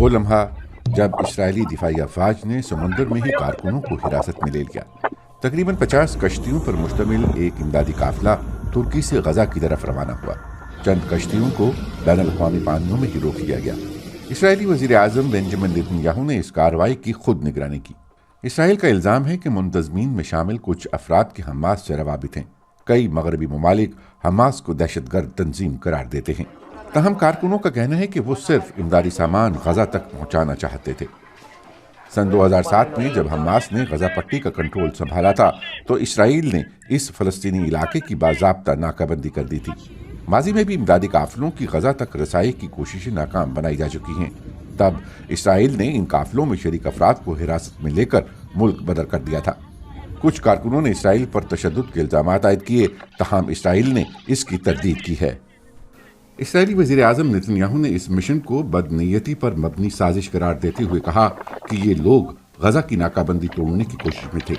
وہ لمحہ جب اسرائیلی دفاعی افواج نے سمندر میں ہی کارکنوں کو حراست میں لے لیا۔ تقریباً 50 کشتیوں پر مشتمل ایک امدادی قافلہ ترکی سے غزہ کی طرف روانہ ہوا۔ چند کشتیوں کو بین الاقوامی پانیوں میں ہی روک لیا گیا۔ اسرائیلی وزیر اعظم بنجامن نیتن یاہو نے اس کارروائی کی خود نگرانی کی۔ اسرائیل کا الزام ہے کہ منتظمین میں شامل کچھ افراد کے حماس سے روابط ہیں۔ کئی مغربی ممالک حماس کو دہشت گرد تنظیم قرار دیتے ہیں۔ تاہم کارکنوں کا کہنا ہے کہ وہ صرف امدادی سامان غزہ تک پہنچانا چاہتے تھے۔ سن 2007 میں جب حماس نے غزہ پٹی کا کنٹرول سنبھالا تھا تو اسرائیل نے اس فلسطینی علاقے کی باضابطہ ناکہ بندی کر دی تھی۔ ماضی میں بھی امدادی قافلوں کی غزہ تک رسائی کی کوششیں ناکام بنائی جا چکی ہیں۔ تب اسرائیل نے ان قافلوں میں شریک افراد کو حراست میں لے کر ملک بدر کر دیا تھا۔ کچھ کارکنوں نے اسرائیل پر تشدد کے الزامات عائد کیے، تاہم اسرائیل نے اس کی تردید کی ہے۔ اسرائیلی وزیر اعظم نیتن یاہو نے اس مشن کو بدنیتی پر مبنی سازش قرار دیتے ہوئے کہا کہ یہ لوگ غزہ کی ناکہ بندی توڑنے کی کوشش میں تھے۔